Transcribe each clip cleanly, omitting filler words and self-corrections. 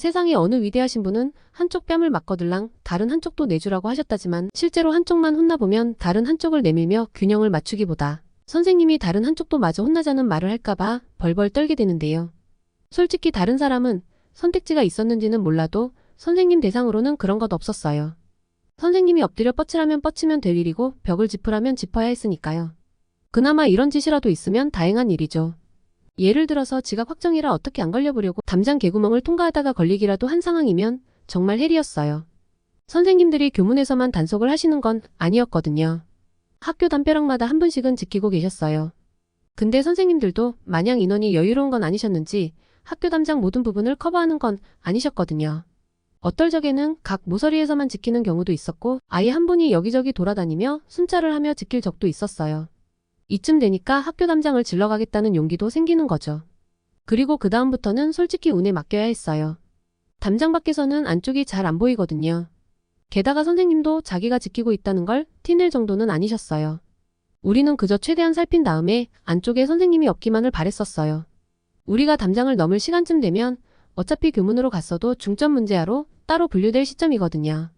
세상에 어느 위대하신 분은 한쪽 뺨을 맞거들랑 다른 한쪽도 내주라고 하셨다지만 실제로 한쪽만 혼나보면 다른 한쪽을 내밀며 균형을 맞추기보다 선생님이 다른 한쪽도 마저 혼나자는 말을 할까봐 벌벌 떨게 되는데요. 솔직히 다른 사람은 선택지가 있었는지는 몰라도 선생님 대상으로는 그런 것 없었어요. 선생님이 엎드려 뻗치라면 뻗치면 될 일이고 벽을 짚으라면 짚어야 했으니까요. 그나마 이런 짓이라도 있으면 다행한 일이죠. 예를 들어서 지각 확정이라 어떻게 안 걸려보려고 담장 개구멍을 통과하다가 걸리기라도 한 상황이면 정말 헬이었어요. 선생님들이 교문에서만 단속을 하시는 건 아니었거든요. 학교 담벼락마다 한 분씩은 지키고 계셨어요. 근데 선생님들도 마냥 인원이 여유로운 건 아니셨는지 학교 담장 모든 부분을 커버하는 건 아니셨거든요. 어떨 적에는 각 모서리에서만 지키는 경우도 있었고 아예 한 분이 여기저기 돌아다니며 순찰을 하며 지킬 적도 있었어요. 이쯤 되니까 학교 담장을 질러가겠다는 용기도 생기는 거죠. 그리고 그 다음부터는 솔직히 운에 맡겨야 했어요. 담장 밖에서는 안쪽이 잘 안 보이거든요. 게다가 선생님도 자기가 지키고 있다는 걸 티낼 정도는 아니셨어요. 우리는 그저 최대한 살핀 다음에 안쪽에 선생님이 없기만을 바랬었어요. 우리가 담장을 넘을 시간쯤 되면 어차피 교문으로 갔어도 중점 문제아로 따로 분류될 시점이거든요.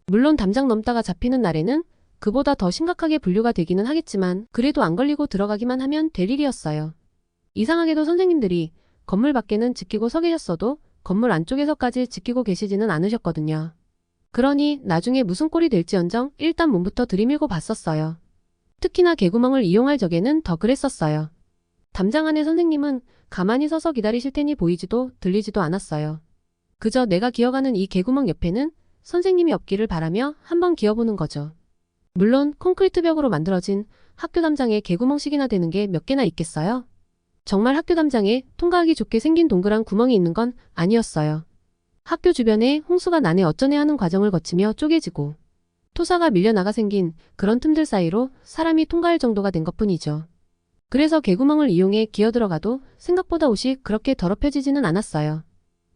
물론 담장 넘다가 잡히는 날에는 그보다 더 심각하게 분류가 되기는 하겠지만 그래도 안 걸리고 들어가기만 하면 될 일이었어요. 이상하게도 선생님들이 건물 밖에는 지키고 서 계셨어도 건물 안쪽에서까지 지키고 계시지는 않으셨거든요. 그러니 나중에 무슨 꼴이 될지언정 일단 몸부터 들이밀고 봤었어요. 특히나 개구멍을 이용할 적에는 더 그랬었어요. 담장 안에 선생님은 가만히 서서 기다리실 테니 보이지도 들리지도 않았어요. 그저 내가 기어가는 이 개구멍 옆에는 선생님이 없기를 바라며 한번 기어보는 거죠. 물론 콘크리트 벽으로 만들어진 학교 담장에 개구멍씩이나 되는 게 몇 개나 있겠어요? 정말 학교 담장에 통과하기 좋게 생긴 동그란 구멍이 있는 건 아니었어요. 학교 주변에 홍수가 나네 어쩌네 하는 과정을 거치며 쪼개지고 토사가 밀려나가 생긴 그런 틈들 사이로 사람이 통과할 정도가 된 것뿐이죠. 그래서 개구멍을 이용해 기어들어가도 생각보다 옷이 그렇게 더럽혀지지는 않았어요.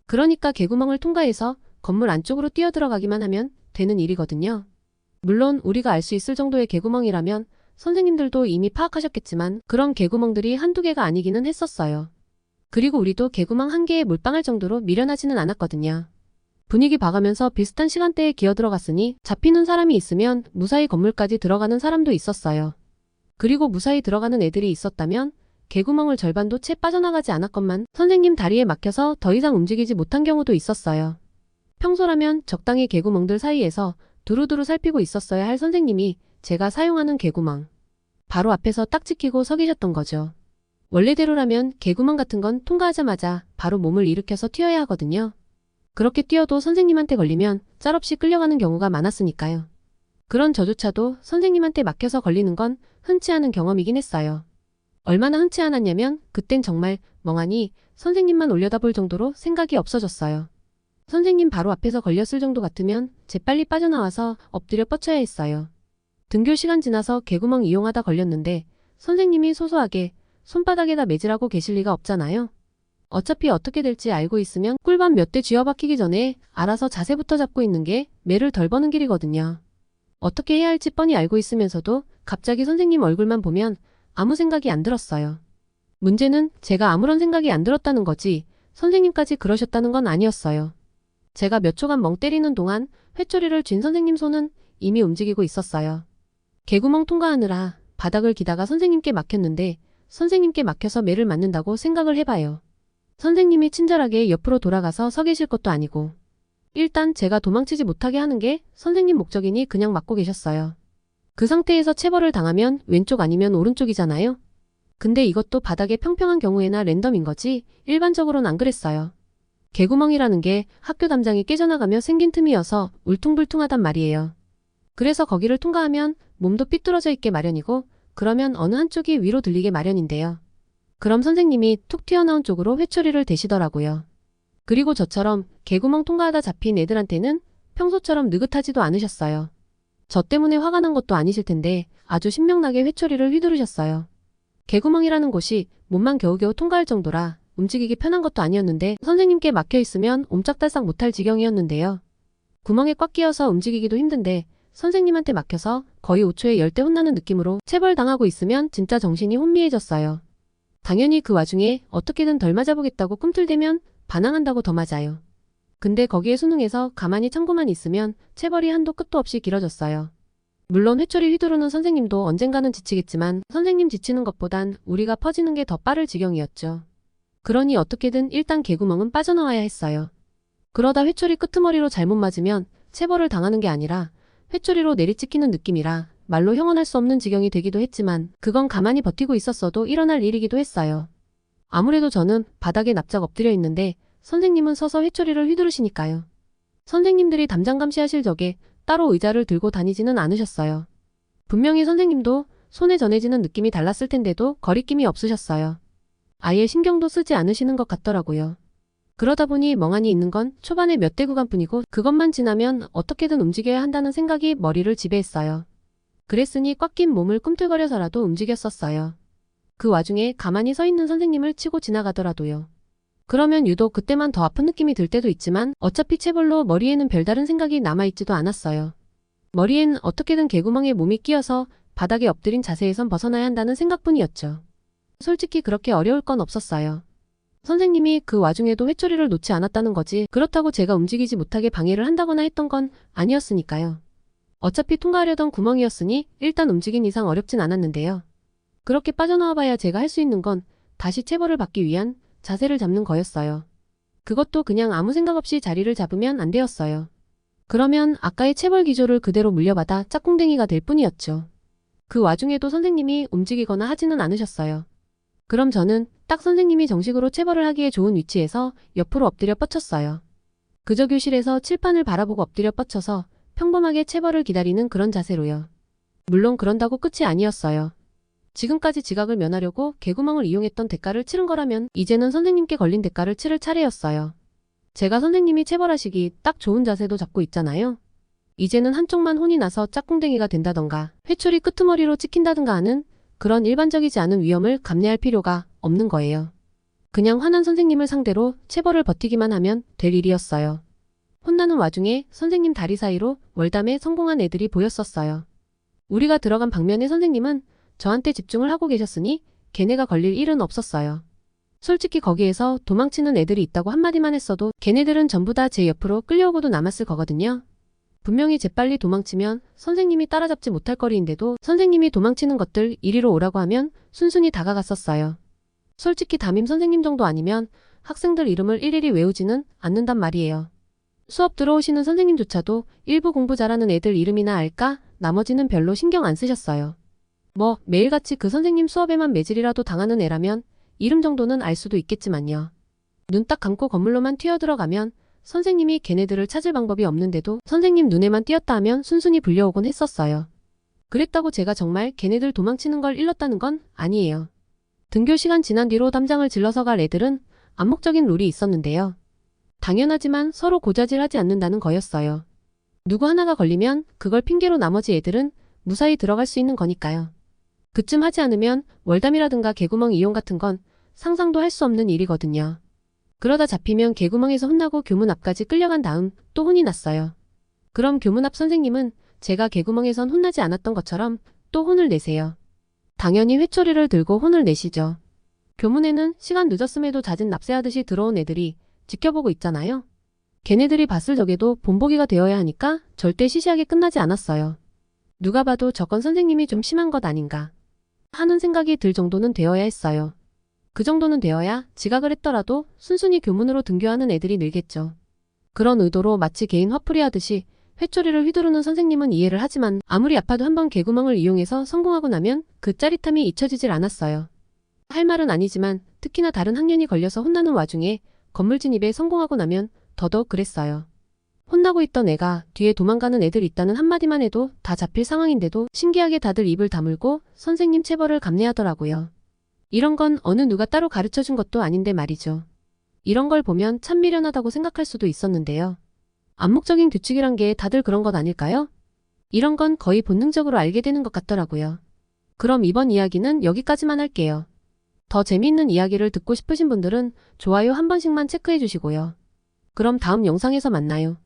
그러니까 개구멍을 통과해서 건물 안쪽으로 뛰어들어가기만 하면 되는 일이거든요. 물론 우리가 알 수 있을 정도의 개구멍이라면 선생님들도 이미 파악하셨겠지만 그런 개구멍들이 한두 개가 아니기는 했었어요. 그리고 우리도 개구멍 한 개에 몰빵할 정도로 미련하지는 않았거든요. 분위기 봐가면서 비슷한 시간대에 기어들어갔으니 잡히는 사람이 있으면 무사히 건물까지 들어가는 사람도 있었어요. 그리고 무사히 들어가는 애들이 있었다면 개구멍을 절반도 채 빠져나가지 않았건만 선생님 다리에 막혀서 더 이상 움직이지 못한 경우도 있었어요. 평소라면 적당히 개구멍들 사이에서 두루두루 살피고 있었어야 할 선생님이 제가 사용하는 개구멍 바로 앞에서 딱 지키고 서 계셨던 거죠. 원래대로라면 개구멍 같은 건 통과하자마자 바로 몸을 일으켜서 튀어야 하거든요. 그렇게 뛰어도 선생님한테 걸리면 짤없이 끌려가는 경우가 많았으니까요. 그런 저조차도 선생님한테 막혀서 걸리는 건 흔치 않은 경험이긴 했어요. 얼마나 흔치 않았냐면 그땐 정말 멍하니 선생님만 올려다볼 정도로 생각이 없어졌어요. 선생님 바로 앞에서 걸렸을 정도 같으면 재빨리 빠져나와서 엎드려 뻗쳐야 했어요. 등교 시간 지나서 개구멍 이용하다 걸렸는데 선생님이 소소하게 손바닥에다 매질하고 계실 리가 없잖아요. 어차피 어떻게 될지 알고 있으면 꿀밤 몇 대 쥐어박히기 전에 알아서 자세부터 잡고 있는 게 매를 덜 버는 길이거든요. 어떻게 해야 할지 뻔히 알고 있으면서도 갑자기 선생님 얼굴만 보면 아무 생각이 안 들었어요. 문제는 제가 아무런 생각이 안 들었다는 거지 선생님까지 그러셨다는 건 아니었어요. 제가 몇 초간 멍 때리는 동안 회초리를 쥔 선생님 손은 이미 움직이고 있었어요. 개구멍 통과하느라 바닥을 기다가 선생님께 막혔는데 선생님께 막혀서 매를 맞는다고 생각을 해봐요. 선생님이 친절하게 옆으로 돌아가서 서 계실 것도 아니고 일단 제가 도망치지 못하게 하는 게 선생님 목적이니 그냥 막고 계셨어요. 그 상태에서 체벌을 당하면 왼쪽 아니면 오른쪽이잖아요. 근데 이것도 바닥에 평평한 경우에나 랜덤인 거지 일반적으로는 안 그랬어요. 개구멍이라는 게 학교 담장이 깨져나가며 생긴 틈이어서 울퉁불퉁하단 말이에요. 그래서 거기를 통과하면 몸도 삐뚤어져 있게 마련이고 그러면 어느 한쪽이 위로 들리게 마련인데요. 그럼 선생님이 툭 튀어나온 쪽으로 회초리를 대시더라고요. 그리고 저처럼 개구멍 통과하다 잡힌 애들한테는 평소처럼 느긋하지도 않으셨어요. 저 때문에 화가 난 것도 아니실 텐데 아주 신명나게 회초리를 휘두르셨어요. 개구멍이라는 곳이 몸만 겨우겨우 통과할 정도라 움직이기 편한 것도 아니었는데 선생님께 막혀있으면 옴짝달싹 못할 지경이었는데요. 구멍에 꽉 끼어서 움직이기도 힘든데 선생님한테 막혀서 거의 5초에 10대 혼나는 느낌으로 체벌당하고 있으면 진짜 정신이 혼미해졌어요. 당연히 그 와중에 어떻게든 덜 맞아보겠다고 꿈틀대면 반항한다고 더 맞아요. 근데 거기에 순응해서 가만히 참고만 있으면 체벌이 한도 끝도 없이 길어졌어요. 물론 회초리 휘두르는 선생님도 언젠가는 지치겠지만 선생님 지치는 것보단 우리가 퍼지는 게 더 빠를 지경이었죠. 그러니 어떻게든 일단 개구멍은 빠져나와야 했어요. 그러다 회초리 끄트머리로 잘못 맞으면 체벌을 당하는 게 아니라 회초리로 내리찍히는 느낌이라 말로 형언할 수 없는 지경이 되기도 했지만 그건 가만히 버티고 있었어도 일어날 일이기도 했어요. 아무래도 저는 바닥에 납작 엎드려 있는데 선생님은 서서 회초리를 휘두르시니까요. 선생님들이 담장 감시하실 적에 따로 의자를 들고 다니지는 않으셨어요. 분명히 선생님도 손에 전해지는 느낌이 달랐을 텐데도 거리낌이 없으셨어요. 아예 신경도 쓰지 않으시는 것 같더라고요. 그러다 보니 멍하니 있는 건 초반에 몇 대 구간뿐이고 그것만 지나면 어떻게든 움직여야 한다는 생각이 머리를 지배했어요. 그랬으니 꽉 낀 몸을 꿈틀거려서라도 움직였었어요. 그 와중에 가만히 서 있는 선생님을 치고 지나가더라도요. 그러면 유독 그때만 더 아픈 느낌이 들 때도 있지만 어차피 체벌로 머리에는 별다른 생각이 남아있지도 않았어요. 머리엔 어떻게든 개구멍에 몸이 끼어서 바닥에 엎드린 자세에선 벗어나야 한다는 생각뿐이었죠. 솔직히 그렇게 어려울 건 없었어요. 선생님이 그 와중에도 회초리를 놓지 않았다는 거지 그렇다고 제가 움직이지 못하게 방해를 한다거나 했던 건 아니었으니까요. 어차피 통과하려던 구멍이었으니 일단 움직인 이상 어렵진 않았는데요. 그렇게 빠져나와봐야 제가 할 수 있는 건 다시 체벌을 받기 위한 자세를 잡는 거였어요. 그것도 그냥 아무 생각 없이 자리를 잡으면 안 되었어요. 그러면 아까의 체벌 기조를 그대로 물려받아 짝꿍댕이가 될 뿐이었죠. 그 와중에도 선생님이 움직이거나 하지는 않으셨어요. 그럼 저는 딱 선생님이 정식으로 체벌을 하기에 좋은 위치에서 옆으로 엎드려 뻗쳤어요. 그저 교실에서 칠판을 바라보고 엎드려 뻗쳐서 평범하게 체벌을 기다리는 그런 자세로요. 물론 그런다고 끝이 아니었어요. 지금까지 지각을 면하려고 개구멍을 이용했던 대가를 치른 거라면 이제는 선생님께 걸린 대가를 치를 차례였어요. 제가 선생님이 체벌하시기 딱 좋은 자세도 잡고 있잖아요. 이제는 한쪽만 혼이 나서 짝꿍댕이가 된다던가 회초리 끄트머리로 찍힌다든가 하는 그런 일반적이지 않은 위험을 감내할 필요가 없는 거예요. 그냥 화난 선생님을 상대로 체벌을 버티기만 하면 될 일이었어요. 혼나는 와중에 선생님 다리 사이로 월담에 성공한 애들이 보였었어요. 우리가 들어간 방면의 선생님은 저한테 집중을 하고 계셨으니 걔네가 걸릴 일은 없었어요. 솔직히 거기에서 도망치는 애들이 있다고 한마디만 했어도 걔네들은 전부 다 제 옆으로 끌려오고도 남았을 거거든요. 분명히 재빨리 도망치면 선생님이 따라잡지 못할 거리인데도 선생님이 도망치는 것들 이리로 오라고 하면 순순히 다가갔었어요. 솔직히 담임 선생님 정도 아니면 학생들 이름을 일일이 외우지는 않는단 말이에요. 수업 들어오시는 선생님조차도 일부 공부 잘하는 애들 이름이나 알까? 나머지는 별로 신경 안 쓰셨어요. 뭐 매일같이 그 선생님 수업에만 매질이라도 당하는 애라면 이름 정도는 알 수도 있겠지만요. 눈 딱 감고 건물로만 튀어들어가면 선생님이 걔네들을 찾을 방법이 없는데도 선생님 눈에만 띄었다 하면 순순히 불려오곤 했었어요. 그랬다고 제가 정말 걔네들 도망치는 걸 일렀다는 건 아니에요. 등교 시간 지난 뒤로 담장을 질러서 갈 애들은 암묵적인 룰이 있었는데요. 당연하지만 서로 고자질하지 않는다는 거였어요. 누구 하나가 걸리면 그걸 핑계로 나머지 애들은 무사히 들어갈 수 있는 거니까요. 그쯤 하지 않으면 월담이라든가 개구멍 이용 같은 건 상상도 할 수 없는 일이거든요. 그러다 잡히면 개구멍에서 혼나고 교문 앞까지 끌려간 다음 또 혼이 났어요. 그럼 교문 앞 선생님은 제가 개구멍에선 혼나지 않았던 것처럼 또 혼을 내세요. 당연히 회초리를 들고 혼을 내시죠. 교문에는 시간 늦었음에도 잦은 납세하듯이 들어온 애들이 지켜보고 있잖아요. 걔네들이 봤을 적에도 본보기가 되어야 하니까 절대 시시하게 끝나지 않았어요. 누가 봐도 저건 선생님이 좀 심한 것 아닌가 하는 생각이 들 정도는 되어야 했어요. 그 정도는 되어야 지각을 했더라도 순순히 교문으로 등교하는 애들이 늘겠죠. 그런 의도로 마치 개인 화풀이 하듯이 회초리를 휘두르는 선생님은 이해를 하지만 아무리 아파도 한번 개구멍을 이용해서 성공하고 나면 그 짜릿함이 잊혀지질 않았어요. 할 말은 아니지만 특히나 다른 학년이 걸려서 혼나는 와중에 건물 진입에 성공하고 나면 더더욱 그랬어요. 혼나고 있던 애가 뒤에 도망가는 애들 있다는 한마디만 해도 다 잡힐 상황인데도 신기하게 다들 입을 다물고 선생님 체벌을 감내하더라고요. 이런 건 어느 누가 따로 가르쳐준 것도 아닌데 말이죠. 이런 걸 보면 참 미련하다고 생각할 수도 있었는데요. 암묵적인 규칙이란 게 다들 그런 것 아닐까요? 이런 건 거의 본능적으로 알게 되는 것 같더라고요. 그럼 이번 이야기는 여기까지만 할게요. 더 재미있는 이야기를 듣고 싶으신 분들은 좋아요 한 번씩만 체크해 주시고요. 그럼 다음 영상에서 만나요.